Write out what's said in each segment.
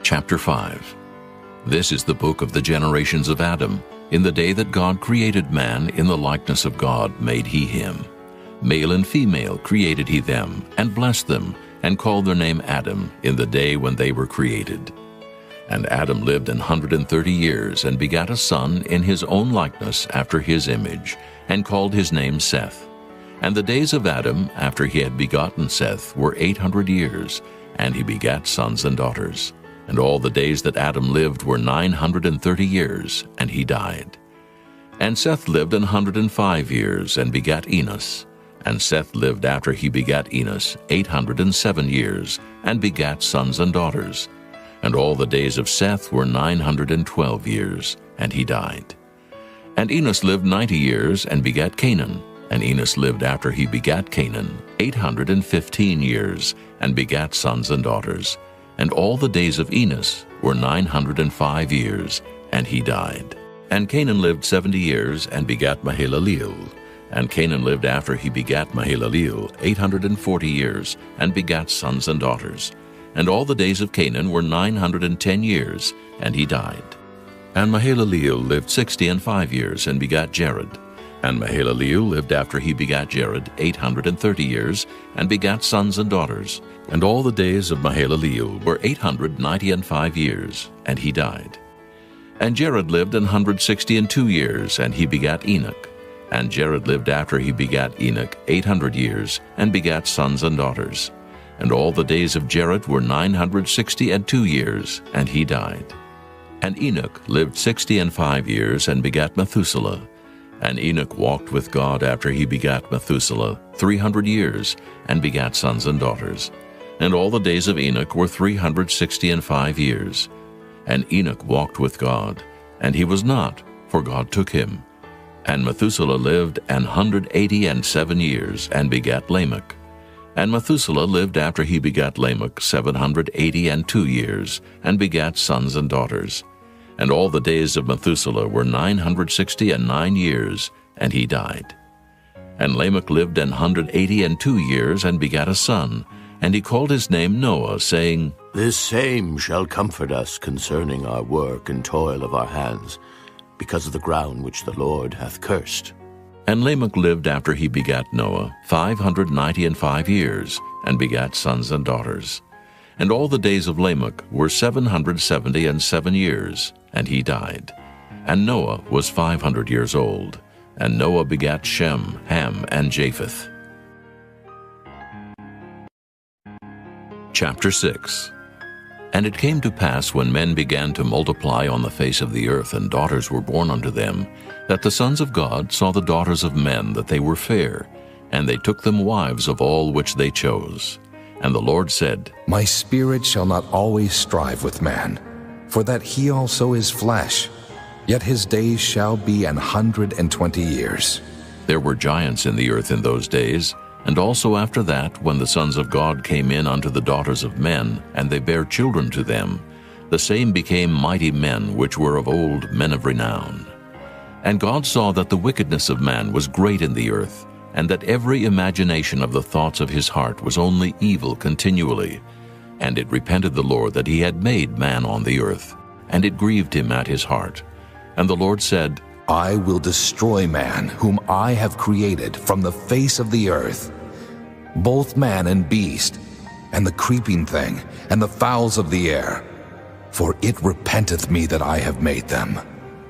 Chapter 5. This is the book of the generations of Adam. In the day that God created man, in the likeness of God made he him. Male and female created he them, and blessed them, and called their name Adam in the day when they were created. And Adam lived 130 years, and begat a son in his own likeness after his image, and called his name Seth. And the days of Adam, after he had begotten Seth, were 800 years, and he begat sons and daughters. And all the days that Adam lived were 930 years, and he died. And Seth lived 105 years, and begat Enos. And Seth lived after he begat Enos 807 years, and begat sons and daughters. And all the days of Seth were 912 years, and he died. And Enos lived 90 years, and begat Canaan. And Enos lived after he begat Canaan 815 years, and begat sons and daughters. And all the days of Enos were 905 years, and he died. And Canaan lived 70 years, and begat Mahalaleel. And Canaan lived after he begat Mahalaleel 840 years, and begat sons and daughters. And all the days of Canaan were 910 years, and he died. And Mahalaleel lived 65 years, and begat Jared. And Mahalaleel lived after he begat Jared 830 years, and begat sons and daughters. And all the days of Mahalaleel were 895 years, and he died. And Jared lived 162 years, and he begat Enoch. And Jared lived after he begat Enoch 800 years, and begat sons and daughters. And all the days of Jared were 962 years, and he died. And Enoch lived 65 years, and begat Methuselah. And Enoch walked with God after he begat Methuselah 300 years, and begat sons and daughters. And all the days of Enoch were 365 years. And Enoch walked with God, and he was not, for God took him. And Methuselah lived 187 years, and begat Lamech. And Methuselah lived after he begat Lamech 782 years, and begat sons and daughters. And all the days of Methuselah were 969 years, and he died. And Lamech lived 182 years, and begat a son. And he called his name Noah, saying, This same shall comfort us concerning our work and toil of our hands, because of the ground which the Lord hath cursed. And Lamech lived after he begat Noah 595 years, and begat sons and daughters. And all the days of Lamech were 777 years, and he died. And Noah was 500 years old. And Noah begat Shem, Ham, and Japheth. Chapter 6. And it came to pass, when men began to multiply on the face of the earth, and daughters were born unto them, that the sons of God saw the daughters of men, that they were fair, and they took them wives of all which they chose. And the Lord said, My spirit shall not always strive with man, for that he also is flesh, yet his days shall be 120 years. There were giants in the earth in those days, and also after that, when the sons of God came in unto the daughters of men, and they bare children to them, the same became mighty men, which were of old, men of renown. And God saw that the wickedness of man was great in the earth, and that every imagination of the thoughts of his heart was only evil continually. And it repented the Lord that he had made man on the earth, and it grieved him at his heart. And the Lord said, I will destroy man, whom I have created, from the face of the earth, both man and beast, and the creeping thing, and the fowls of the air, for it repenteth me that I have made them.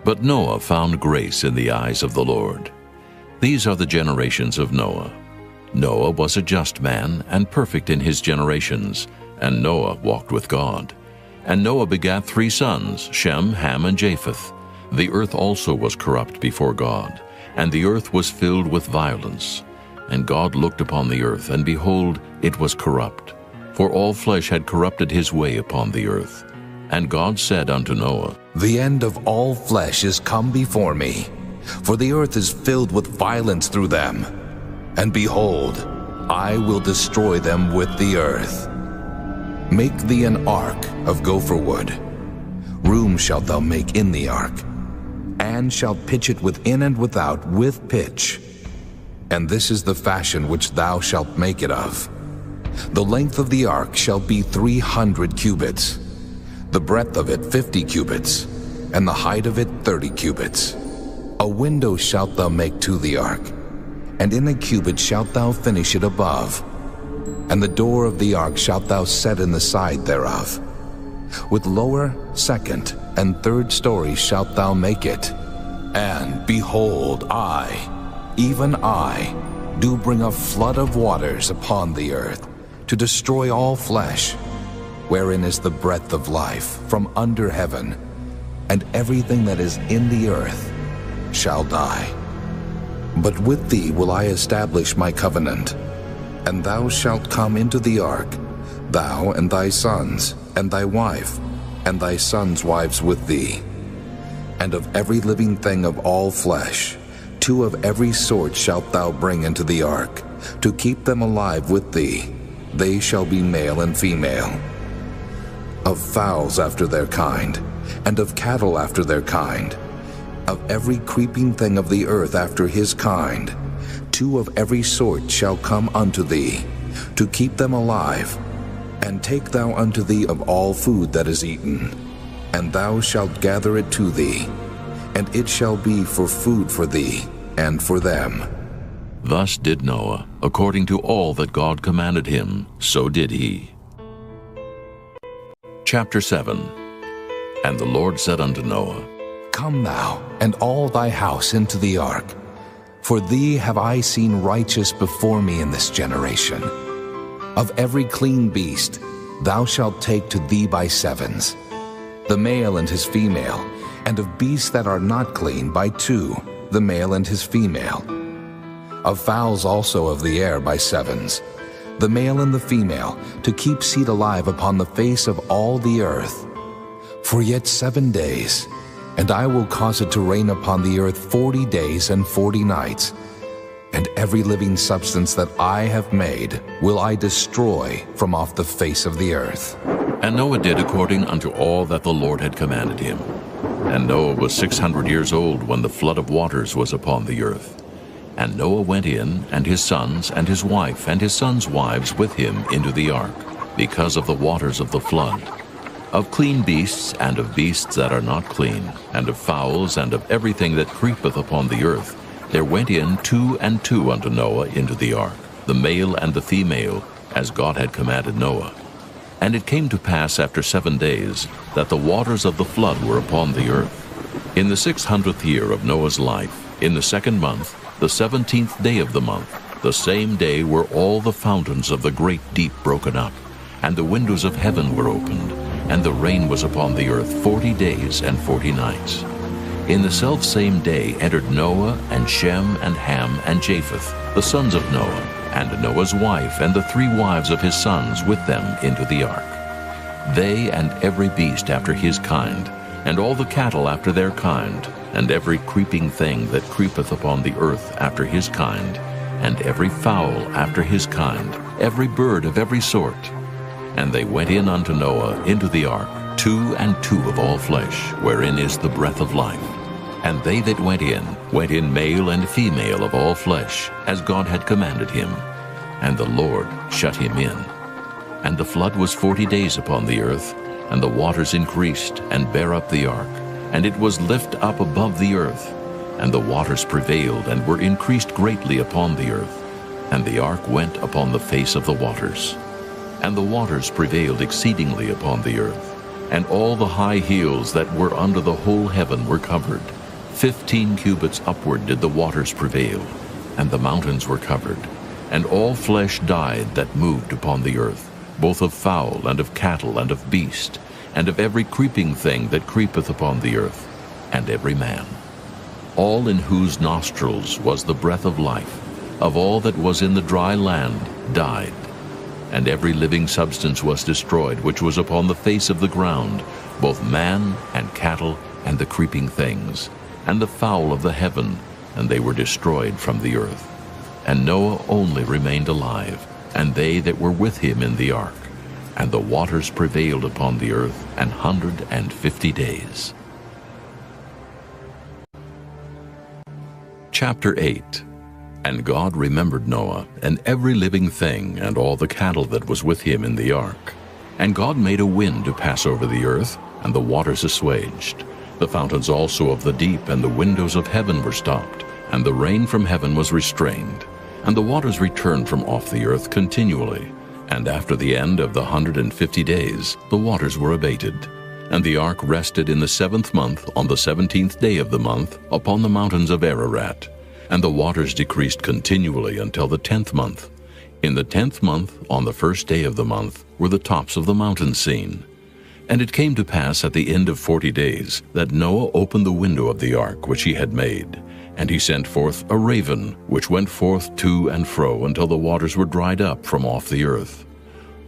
But Noah found grace in the eyes of the Lord. These are the generations of Noah. Noah was a just man, and perfect in his generations, and Noah walked with God. And Noah begat 3 sons, Shem, Ham, and Japheth. The earth also was corrupt before God, and the earth was filled with violence. And God looked upon the earth, and behold, it was corrupt, for all flesh had corrupted his way upon the earth. And God said unto Noah, The end of all flesh is come before me, for the earth is filled with violence through them. And behold, I will destroy them with the earth. Make thee an ark of gopher wood. Room shalt thou make in the ark, and shalt pitch it within and without with pitch. And this is the fashion which thou shalt make it of. The length of the ark shall be 300 cubits. the breadth of it 50 cubits, and the height of it 30 cubits. A window shalt thou make to the ark, and in a cubit shalt thou finish it above. And the door of the ark shalt thou set in the side thereof. With lower, second, and third stories shalt thou make it. And behold, I, even I, do bring a flood of waters upon the earth, to destroy all flesh, wherein is the breath of life from under heaven, and everything that is in the earth shall die. But with thee will I establish my covenant, and thou shalt come into the ark, thou and thy sons, and thy wife, and thy sons' wives with thee. And of every living thing of all flesh, 2 of every sort shalt thou bring into the ark, to keep them alive with thee. They shall be male and female. Of fowls after their kind, and of cattle after their kind, of every creeping thing of the earth after his kind, 2 of every sort shall come unto thee, to keep them alive. And take thou unto thee of all food that is eaten, and thou shalt gather it to thee, and it shall be for food for thee and for them. Thus did Noah, according to all that God commanded him, so did he. Chapter 7. And the Lord said unto Noah, Come thou, and all thy house into the ark, for thee have I seen righteous before me in this generation. Of every clean beast thou shalt take to thee by sevens, the male and his female, and of beasts that are not clean by 2, the male and his female. Of fowls also of the air by sevens, the male and the female, to keep seed alive upon the face of all the earth. For yet 7 days, and I will cause it to rain upon the earth 40 days and 40 nights, and every living substance that I have made will I destroy from off the face of the earth. And Noah did according unto all that the Lord had commanded him. And Noah was 600 years old when the flood of waters was upon the earth. And Noah went in, and his sons, and his wife, and his sons' wives with him into the ark, because of the waters of the flood. Of clean beasts, and of beasts that are not clean, and of fowls, and of everything that creepeth upon the earth, there went in 2 and 2 unto Noah into the ark, the male and the female, as God had commanded Noah. And it came to pass after 7 days, that the waters of the flood were upon the earth. In the 600th year of Noah's life, in the 2nd month, the 17th day of the month, the same day were all the fountains of the great deep broken up, and the windows of heaven were opened, and the rain was upon the earth 40 days and 40 nights. In the selfsame day entered Noah, and Shem, and Ham, and Japheth, the sons of Noah, and Noah's wife, and the 3 wives of his sons with them into the ark. They and every beast after his kind, and all the cattle after their kind, and every creeping thing that creepeth upon the earth after his kind, and every fowl after his kind, every bird of every sort. And they went in unto Noah into the ark, 2 and 2 of all flesh, wherein is the breath of life. And they that went in male and female of all flesh, as God had commanded him. And the Lord shut him in. And the flood was 40 days upon the earth, and the waters increased, and bare up the ark, and it was lift up above the earth. And the waters prevailed, and were increased greatly upon the earth. And the ark went upon the face of the waters. And the waters prevailed exceedingly upon the earth. And all the high hills that were under the whole heaven were covered. 15 cubits upward did the waters prevail, and the mountains were covered. And all flesh died that moved upon the earth, both of fowl, and of cattle, and of beast, and of every creeping thing that creepeth upon the earth, and every man. All in whose nostrils was the breath of life, of all that was in the dry land, died. And every living substance was destroyed, which was upon the face of the ground, both man, and cattle, and the creeping things, and the fowl of the heaven, and they were destroyed from the earth. And Noah only remained alive, and they that were with him in the ark. And the waters prevailed upon the earth 150 days. Chapter 8. And God remembered Noah, and every living thing, and all the cattle that was with him in the ark. And God made a wind to pass over the earth, and the waters assuaged. The fountains also of the deep and the windows of heaven were stopped, and the rain from heaven was restrained. And the waters returned from off the earth continually. And after the end of the 150 days, the waters were abated. And the ark rested in the 7th month, on the 17th day of the month, upon the mountains of Ararat. And the waters decreased continually until the 10th month. In the 10th month, on the 1st day of the month, were the tops of the mountains seen. And it came to pass at the end of 40 days that Noah opened the window of the ark which he had made. And he sent forth a raven, which went forth to and fro until the waters were dried up from off the earth.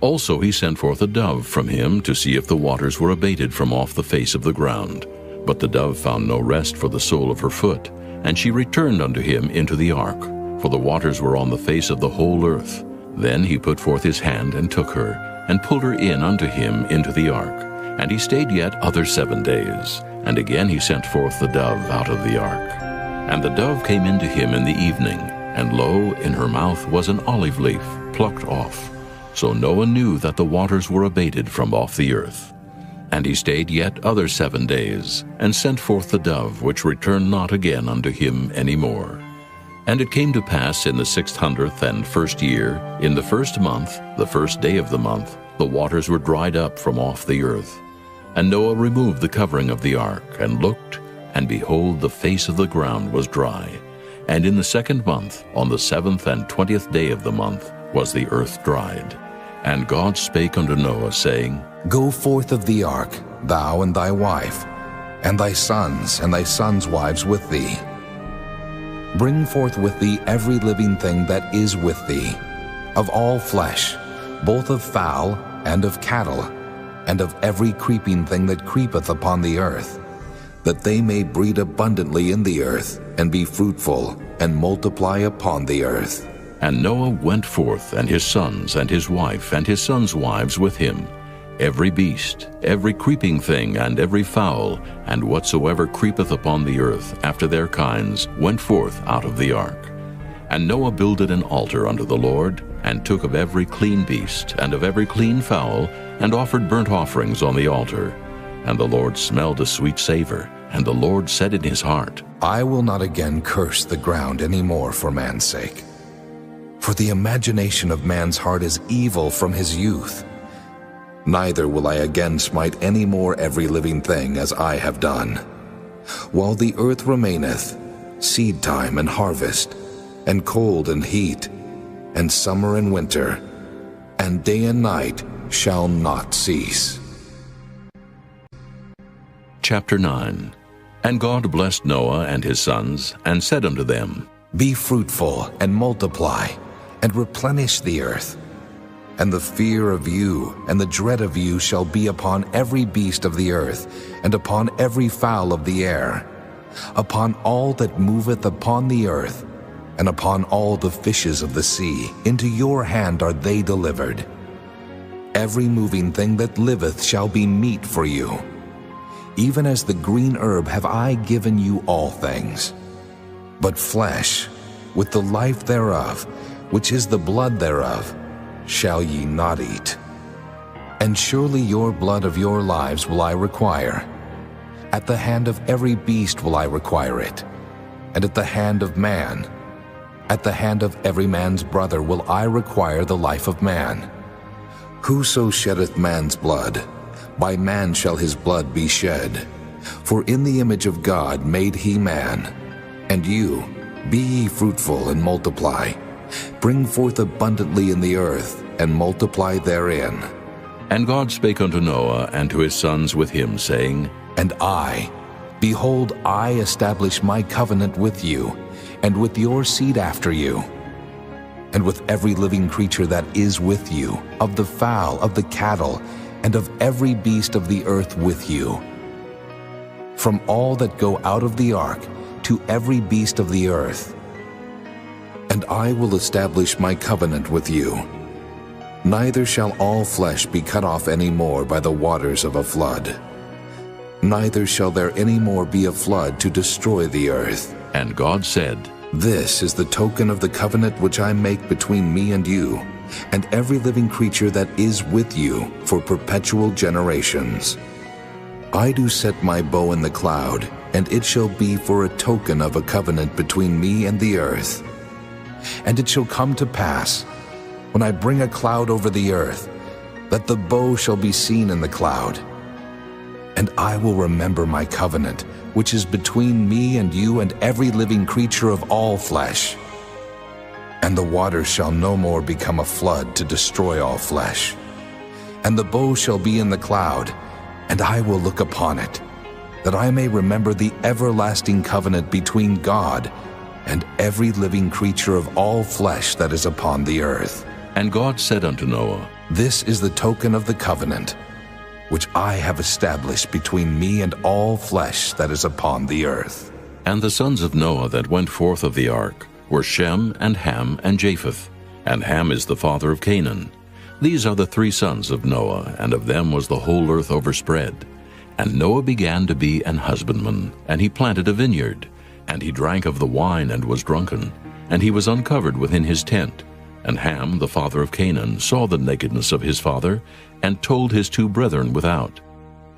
Also he sent forth a dove from him to see if the waters were abated from off the face of the ground. But the dove found no rest for the sole of her foot, and she returned unto him into the ark, for the waters were on the face of the whole earth. Then he put forth his hand and took her, and pulled her in unto him into the ark. And he stayed yet other 7 days. And again he sent forth the dove out of the ark. And the dove came into him in the evening, and lo, in her mouth was an olive leaf, plucked off. So Noah knew that the waters were abated from off the earth. And he stayed yet other 7 days, and sent forth the dove, which returned not again unto him any more. And it came to pass in the 601st year, in the 1st month, the 1st day of the month, the waters were dried up from off the earth. And Noah removed the covering of the ark, and looked, and behold, the face of the ground was dry. And in the 2nd month, on the 7th and 20th day of the month, was the earth dried. And God spake unto Noah, saying, Go forth of the ark, thou and thy wife, and thy sons and thy sons' wives with thee. Bring forth with thee every living thing that is with thee, of all flesh, both of fowl and of cattle, and of every creeping thing that creepeth upon the earth, that they may breed abundantly in the earth, and be fruitful, and multiply upon the earth. And Noah went forth, and his sons, and his wife, and his sons' wives with him. Every beast, every creeping thing, and every fowl, and whatsoever creepeth upon the earth after their kinds, went forth out of the ark. And Noah builded an altar unto the Lord, and took of every clean beast, and of every clean fowl, and offered burnt offerings on the altar. And the Lord smelled a sweet savor, and the Lord said in his heart, I will not again curse the ground any more for man's sake. For the imagination of man's heart is evil from his youth. Neither will I again smite any more every living thing as I have done. While the earth remaineth, seed time and harvest, and cold and heat, and summer and winter, and day and night shall not cease. Chapter 9. And God blessed Noah and his sons, and said unto them, Be fruitful and multiply, and replenish the earth. And the fear of you and the dread of you shall be upon every beast of the earth, and upon every fowl of the air, upon all that moveth upon the earth, and upon all the fishes of the sea. Into your hand are they delivered. Every moving thing that liveth shall be meat for you. Even as the green herb have I given you all things. But flesh, with the life thereof, which is the blood thereof, shall ye not eat. And surely your blood of your lives will I require. At the hand of every beast will I require it, and at the hand of man. At the hand of every man's brother will I require the life of man. Whoso sheddeth man's blood, by man shall his blood be shed. For in the image of God made he man. And you, be ye fruitful and multiply. Bring forth abundantly in the earth, and multiply therein. And God spake unto Noah and to his sons with him, saying, And I, behold, I establish my covenant with you, and with your seed after you, and with every living creature that is with you, of the fowl, of the cattle, and of every beast of the earth with you. From all that go out of the ark, to every beast of the earth. And I will establish my covenant with you. Neither shall all flesh be cut off any more by the waters of a flood. Neither shall there any more be a flood to destroy the earth. And God said, This is the token of the covenant which I make between me and you, and every living creature that is with you for perpetual generations. I do set my bow in the cloud, and it shall be for a token of a covenant between me and the earth. And it shall come to pass, when I bring a cloud over the earth, that the bow shall be seen in the cloud. And I will remember my covenant, which is between me and you and every living creature of all flesh. And the waters shall no more become a flood to destroy all flesh. And the bow shall be in the cloud, and I will look upon it, that I may remember the everlasting covenant between God and every living creature of all flesh that is upon the earth. And God said unto Noah, This is the token of the covenant, which I have established between me and all flesh that is upon the earth. And the sons of Noah that went forth of the ark were Shem and Ham and Japheth. And Ham is the father of Canaan. These are the three sons of Noah, and of them was the whole earth overspread. And Noah began to be an husbandman, and he planted a vineyard. And he drank of the wine and was drunken, and he was uncovered within his tent. And Ham, the father of Canaan, saw the nakedness of his father, and told his two brethren without.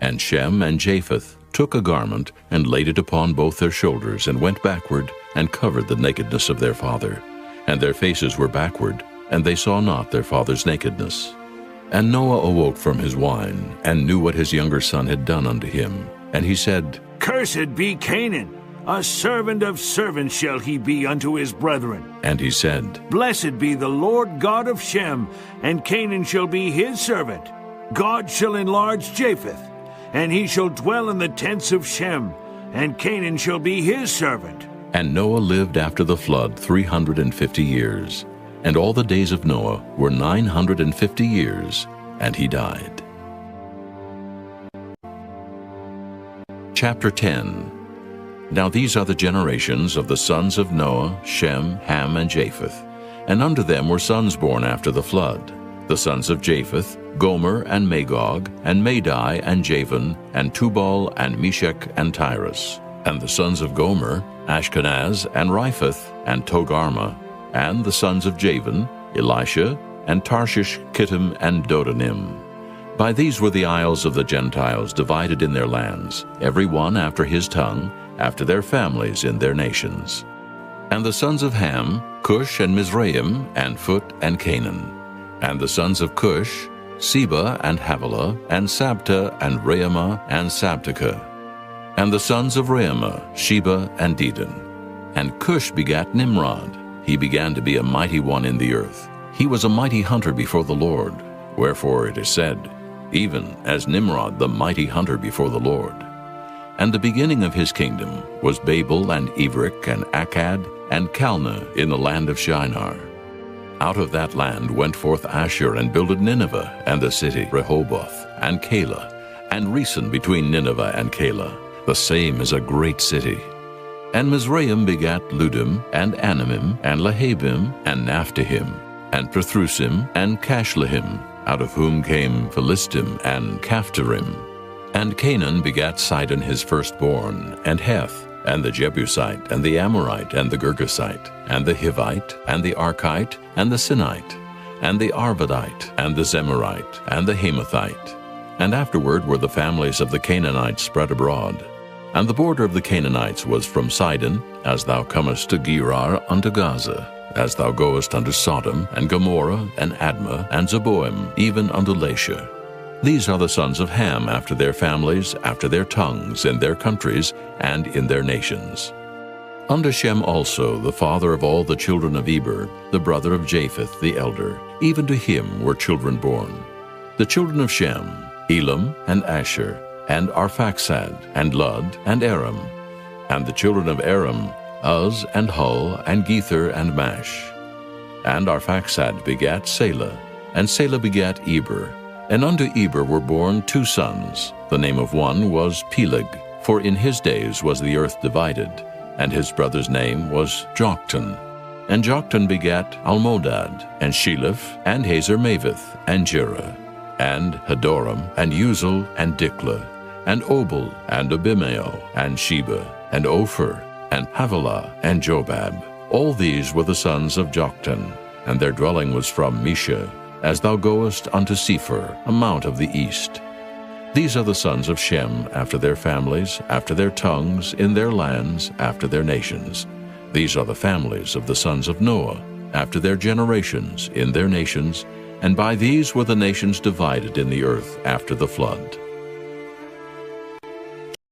And Shem and Japheth took a garment, and laid it upon both their shoulders, and went backward, and covered the nakedness of their father. And their faces were backward, and they saw not their father's nakedness. And Noah awoke from his wine, and knew what his younger son had done unto him. And he said, Cursed be Canaan, a servant of servants shall he be unto his brethren. And he said, Blessed be the Lord God of Shem, and Canaan shall be his servant. God shall enlarge Japheth, and he shall dwell in the tents of Shem, and Canaan shall be his servant. And Noah lived after the flood 350 years. And all the days of Noah were 950 years, and he died. Chapter 10. Now these are the generations of the sons of Noah, Shem, Ham, and Japheth. And unto them were sons born after the flood. The sons of Japheth, Gomer and Magog, and Madai and Javan, and Tubal and Meshech and Tyrus. And the sons of Gomer, Ashkenaz and Riphath and Togarmah. And the sons of Javan, Elisha, and Tarshish, Kittim, and Dodanim. By these were the isles of the Gentiles divided in their lands, every one after his tongue, after their families in their nations. And the sons of Ham, Cush and Mizraim, and Phut and Canaan. And the sons of Cush, Seba and Havilah, and Sabta and Reumah and Sabteka. And the sons of Reumah, Sheba and Dedan. And Cush begat Nimrod. He began to be a mighty one in the earth. He was a mighty hunter before the Lord. Wherefore it is said, even as Nimrod the mighty hunter before the Lord. And the beginning of his kingdom was Babel and Erech and Akkad and Calneh in the land of Shinar. Out of that land went forth Asher and builded Nineveh and the city Rehoboth and Calah, and Resen between Nineveh and Calah. The same is a great city. And Mizraim begat Ludim, and Anamim, and Lehabim, and Naphtahim, and Pathrusim, and Cashlehim, out of whom came Philistim and Caphtorim. And Canaan begat Sidon his firstborn, and Heth, and the Jebusite, and the Amorite, and the Girgasite, and the Hivite, and the Archite, and the Sinite, and the Arvadite, and the Zemarite, and the Hamathite. And afterward were the families of the Canaanites spread abroad. And the border of the Canaanites was from Sidon, as thou comest to Gerar unto Gaza, as thou goest unto Sodom, and Gomorrah, and Admah, and Zeboim, even unto Lasha. These are the sons of Ham after their families, after their tongues, in their countries, and in their nations. Unto Shem also, the father of all the children of Eber, the brother of Japheth the elder, even to him were children born. The children of Shem, Elam, and Asher, and Arphaxad, and Lud, and Aram. And the children of Aram, Uz, and Hul, and Gether, and Mash. And Arphaxad begat Selah, and Selah begat Eber. And unto Eber were born two sons. The name of one was Peleg, for in his days was the earth divided, and his brother's name was Joktan. And Joktan begat Almodad, and Sheleph, and Hazarmaveth, and Jerah, and Hadoram, and Uzal, and Diklah, and Obal, and Abimael, and Sheba, and Ophir, and Havilah, and Jobab. All these were the sons of Joktan, and their dwelling was from Mesha, as thou goest unto Sephir, a mount of the east. These are the sons of Shem, after their families, after their tongues, in their lands, after their nations. These are the families of the sons of Noah, after their generations, in their nations, and by these were the nations divided in the earth after the flood.